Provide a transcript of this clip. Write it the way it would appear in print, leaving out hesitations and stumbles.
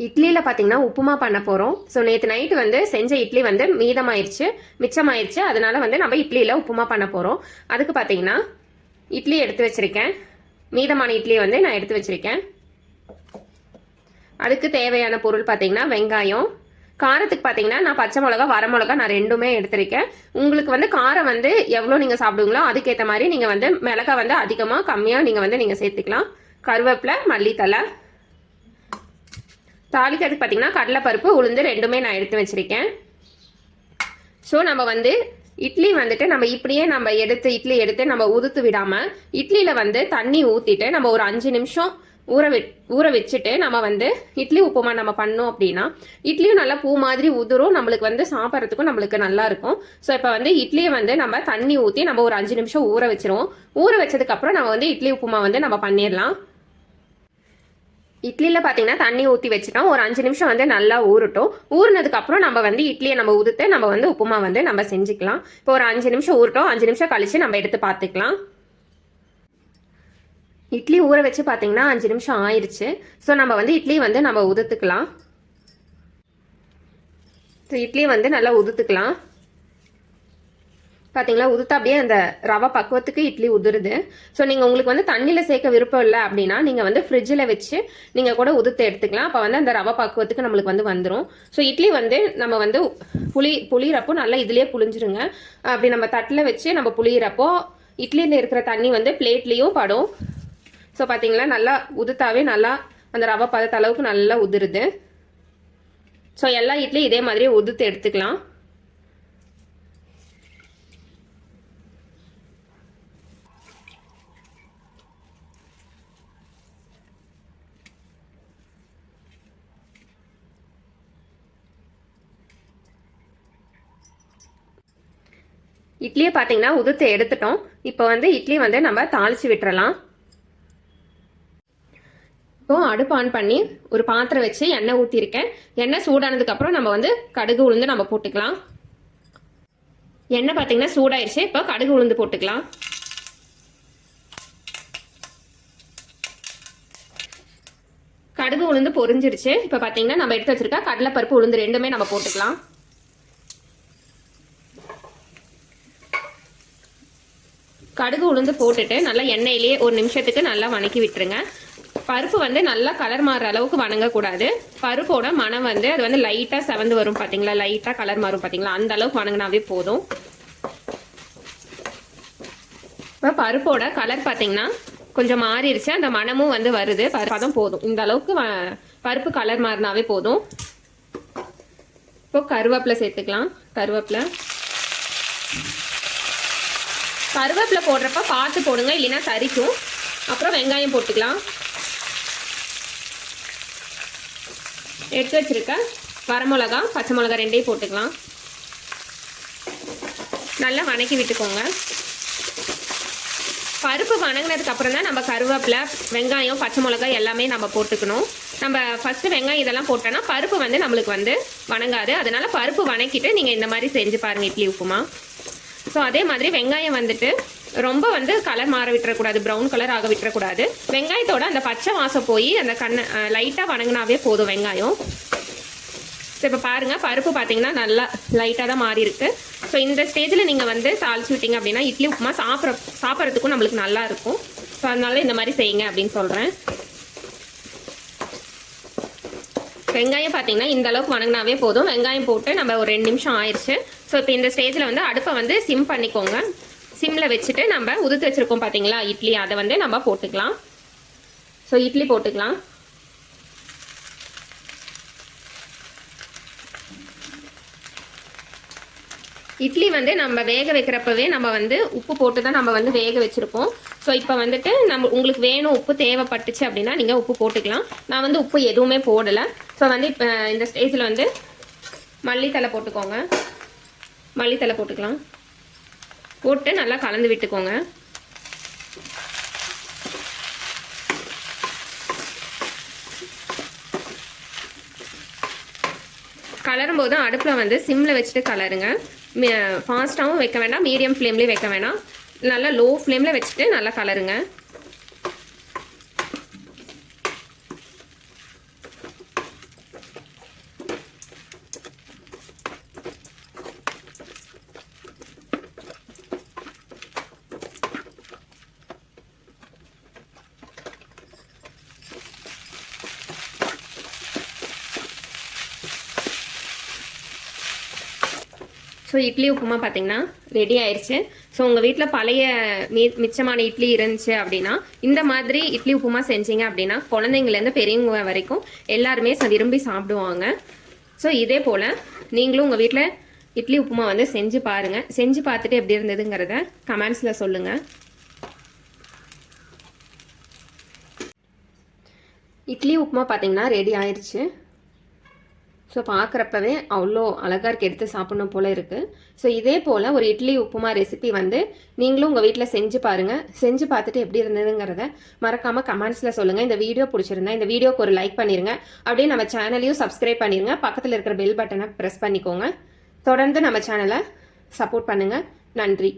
இட்லியில் பார்த்தீங்கன்னா உப்புமா பண்ண போகிறோம். ஸோ நேற்று நைட்டு வந்து செஞ்ச இட்லி வந்து மிச்சமாயிருச்சு. அதனால வந்து நம்ம இட்லியில் உப்புமா பண்ண போகிறோம். அதுக்கு பார்த்தீங்கன்னா இட்லி எடுத்து வச்சுருக்கேன். மீதமான இட்லி வந்து நான் எடுத்து வச்சுருக்கேன். அதுக்கு தேவையான பொருள் பார்த்தீங்கன்னா வெங்காயம், காரத்துக்கு பார்த்தீங்கன்னா நான் பச்சை மிளகா வரமிளகா நான் ரெண்டுமே எடுத்திருக்கேன். உங்களுக்கு வந்து காரம் வந்து எவ்வளோ நீங்கள் சாப்பிடுவீங்களோ அதுக்கேற்ற மாதிரி நீங்கள் வந்து மிளகா வந்து அதிகமாக கம்மியாக நீங்கள் சேர்த்துக்கலாம். கருவேப்பிலை, மல்லித்தலை, தாளிக்கிறதுக்கு பார்த்தீங்கன்னா கடலைப்பருப்பு, உளுந்து ரெண்டுமே நான் எடுத்து வச்சுருக்கேன். ஸோ நம்ம வந்து இட்லி வந்துட்டு நம்ம இப்படியே இட்லி எடுத்து நம்ம உதுத்து விடாமல் இட்லியில் வந்து தண்ணி ஊற்றிட்டு நம்ம ஒரு 5 நிமிஷம் ஊற வச்சுட்டு நம்ம வந்து இட்லி உப்புமா நம்ம பண்ணோம் அப்படின்னா இட்லியும் நல்லா பூ மாதிரி உதிரும். நம்மளுக்கு வந்து சாப்பிட்றதுக்கும் நம்மளுக்கு நல்லா இருக்கும். ஸோ இப்போ வந்து இட்லியை வந்து நம்ம தண்ணி ஊற்றி நம்ம ஒரு 5 நிமிஷம் ஊற வச்சிருவோம். ஊற வச்சதுக்கப்புறம் நம்ம வந்து இட்லி உப்புமா வந்து நம்ம பண்ணிடலாம். இட்லியில் பார்த்தீங்கன்னா தண்ணி ஊற்றி வச்சுட்டோம். ஒரு 5 நிமிஷம் வந்து நல்லா ஊறட்டும். ஊறினதுக்கப்புறம் நம்ம வந்து இட்லியை நம்ம உதுத்து நம்ம வந்து உப்புமா வந்து நம்ம செஞ்சுக்கலாம். இப்போ ஒரு 5 நிமிஷம் ஊறட்டும். 5 நிமிஷம் கழித்து நம்ம எடுத்து பார்த்துக்கலாம். இட்லி ஊற வச்சு பார்த்தீங்கன்னா 5 நிமிஷம் ஆயிடுச்சு. ஸோ நம்ம வந்து இட்லி வந்து நம்ம உதுத்துக்கலாம். ஸோ இட்லி வந்து நல்லா உதுத்துக்கலாம். பார்த்தீங்களா, உதுத்தா அப்படியே அந்த ரவை பக்குவத்துக்கு இட்லி உதுருது. ஸோ நீங்கள் உங்களுக்கு வந்து தண்ணியில் சேர்க்க விருப்பம் இல்லை அப்படின்னா நீங்கள் வந்து ஃப்ரிட்ஜில் வச்சு நீங்கள் கூட உதுத்து எடுத்துக்கலாம். அப்போ வந்து அந்த ரவை பக்குவத்துக்கு நம்மளுக்கு வந்து வந்துடும். ஸோ இட்லி வந்து நம்ம வந்து புளியிறப்போ நல்லா இதுலேயே புளிஞ்சிருங்க. அப்படி நம்ம தட்டில் வச்சு நம்ம புளியிறப்போ இட்லியில் இருக்கிற தண்ணி வந்து பிளேட்லேயும் படும். ஸோ பார்த்தீங்களா, நல்லா உதுத்தாவே நல்லா அந்த ரவை பதத்த அளவுக்கு நல்லா உதுருது. ஸோ எல்லா இட்லியும் இதே மாதிரி உதுத்து எடுத்துக்கலாம். இட்லியை பார்த்தீங்கன்னா உதுத்து எடுத்துட்டோம். இப்போ வந்து இட்லி வந்து நம்ம தாளித்து விட்டுறலாம். இப்போ அடுப்பு ஆன் பண்ணி ஒரு பாத்திரம் வச்சு எண்ணெய் ஊற்றிருக்கேன். எண்ணெய் சூடானதுக்கப்புறம் நம்ம வந்து கடுகு உளுந்து நம்ம போட்டுக்கலாம். எண்ணெய் பார்த்தீங்கன்னா சூடாயிருச்சு. இப்போ கடுகு உளுந்து போட்டுக்கலாம். கடுகு உளுந்து பொரிஞ்சிருச்சு. இப்போ பார்த்தீங்கன்னா நம்ம எடுத்து வச்சிருக்க கடலைப்பருப்பு, உளுந்து ரெண்டுமே நம்ம போட்டுக்கலாம். கடுகு உளுந்து போட்டுட்டு நல்லா எண்ணெயிலேயே ஒரு நிமிஷத்துக்கு நல்லா வணக்கி விட்டுருங்க. பருப்பு வந்து நல்லா கலர் மாறுற அளவுக்கு வணங்கக்கூடாது. பருப்போட மனம் வந்து அது வந்து லைட்டாக செவந்து வரும் பார்த்தீங்களா, லைட்டாக கலர் மாறும் பார்த்தீங்களா, அந்த அளவுக்கு வணங்கினாவே போதும். இப்போ பருப்போட கலர் பார்த்தீங்கன்னா கொஞ்சம் மாறிடுச்சு. அந்த மனமும் வந்து வருது. பதம் போதும். இந்த அளவுக்கு பருப்பு கலர் மாறினாவே போதும். இப்போ கருவேப்பிலை சேர்த்துக்கலாம். கருவேப்பிலை போடுறப்ப பார்த்து போடுங்க, இல்லைன்னா தரிக்கும். அப்புறம் வெங்காயம் போட்டுக்கலாம். எடுத்து வச்சிருக்க வரமிளகா, பச்சை மிளகா ரெண்டையும் போட்டுக்கலாம். நல்லா வணக்கி விட்டுக்கோங்க. பருப்பு வணங்கினதுக்கு அப்புறம் தான் நம்ம கருவேப்பிலை, வெங்காயம், பச்சை மிளகாய் எல்லாமே நம்ம போட்டுக்கணும். நம்ம ஃபஸ்ட்டு வெங்காயம் இதெல்லாம் போட்டோன்னா பருப்பு வந்து நம்மளுக்கு வந்து வணங்காது. அதனால பருப்பு வணக்கிட்டு நீங்கள் இந்த மாதிரி செஞ்சு பாருங்கள் இட்லி உப்புமா. ஸோ அதே மாதிரி வெங்காயம் வந்துட்டு ரொம்ப வந்து கலர் மாற விட்டுறக்கூடாது, ப்ரௌன் கலர் ஆக விட்டுறக்கூடாது. வெங்காயத்தோட அந்த பச்சை வாசம் போய் அந்த லைட்டாக வணங்கினாவே போதும் வெங்காயம். ஸோ இப்போ பாருங்கள், பருப்பு பார்த்தீங்கன்னா நல்லா லைட்டாக தான் மாறி இருக்கு. ஸோ இந்த ஸ்டேஜில் நீங்கள் வந்து தாளிச்சு விட்டீங்க அப்படின்னா இட்லி உப்புமா சாப்பிட்றதுக்கும் நம்மளுக்கு நல்லா இருக்கும். ஸோ அதனால இந்த மாதிரி செய்யுங்க அப்படின்னு சொல்கிறேன். வெங்காயம் பார்த்தீங்கன்னா இந்த அளவுக்கு வணங்கினாவே போதும். வெங்காயம் போட்டு நம்ம ஒரு 2 நிமிஷம் ஆயிடுச்சு. ஸோ இப்போ இந்த ஸ்டேஜில் வந்து அடுப்பை வந்து சிம் பண்ணிக்கோங்க. சிம்மில் வச்சுட்டு நம்ம உதுத்து வச்சுருக்கோம் பார்த்தீங்களா இட்லி, அதை வந்து நம்ம போட்டுக்கலாம். ஸோ இட்லி போட்டுக்கலாம். இட்லி வந்து நம்ம வேக வைக்கிறப்பவே நம்ம வந்து உப்பு போட்டு தான் நம்ம வந்து வேக வச்சுருப்போம். ஸோ இப்போ வந்துட்டு உங்களுக்கு வேணும், உப்பு தேவைப்பட்டுச்சு அப்படின்னா நீங்கள் உப்பு போட்டுக்கலாம். நான் வந்து உப்பு எதுவுமே போடலை. ஸோ வந்து இப்போ இந்த ஸ்டேஜில் வந்து மல்லித்தலை போட்டுக்கோங்க. மல்லித்தலை போட்டுக்கலாம். போட்டு நல்லா கலந்து விட்டுக்கோங்க. கலரும் போது அடுப்பில் வந்து சிம்மில் வச்சுட்டு கலருங்க. ஃபாஸ்ட்டாகவும் வைக்க வேண்டாம், மீடியம் ஃப்ளேம்லேயும் வைக்க வேண்டாம். நல்லா லோ ஃப்ளேமில் வச்சுட்டு நல்லா கலருங்க. ஸோ இட்லி உப்புமா பார்த்தீங்கன்னா ரெடி ஆயிடுச்சு. ஸோ உங்கள் வீட்டில் பழைய மிச்சமான இட்லி இருந்துச்சு அப்படின்னா இந்த மாதிரி இட்லி உப்புமா செஞ்சீங்க அப்படின்னா குழந்தைங்கலேருந்து பெரியவங்க வரைக்கும் எல்லாருமே விரும்பி சாப்பிடுவாங்க. ஸோ இதே போல் நீங்களும் உங்கள் வீட்டில் இட்லி உப்புமா வந்து செஞ்சு பாருங்கள். செஞ்சு பார்த்துட்டு எப்படி இருந்ததுங்கிறத கமெண்ட்ஸில் சொல்லுங்கள். இட்லி உப்புமா பார்த்தீங்கன்னா ரெடி ஆயிடுச்சு. ஸோ பார்க்குறப்பவே அவ்வளோ அழகாக இருக்குது, எடுத்து சாப்பிட்ணும் போல் இருக்குது. ஸோ இதே போல் ஒரு இட்லி உப்புமா ரெசிபி வந்து நீங்களும் உங்கள் வீட்டில் செஞ்சு பாருங்கள். செஞ்சு பார்த்துட்டு எப்படி இருந்ததுங்கிறத மறக்காமல் கமெண்ட்ஸில் சொல்லுங்கள். இந்த வீடியோ பிடிச்சிருந்தா இந்த வீடியோக்கு ஒரு லைக் பண்ணிடுங்க. அப்படியே நம்ம சேனலையும் சப்ஸ்கிரைப் பண்ணிடுங்க. பக்கத்தில் இருக்கிற பெல் பட்டனை ப்ரெஸ் பண்ணிக்கோங்க. தொடர்ந்து நம்ம சேனலை சப்போர்ட் பண்ணுங்கள். நன்றி.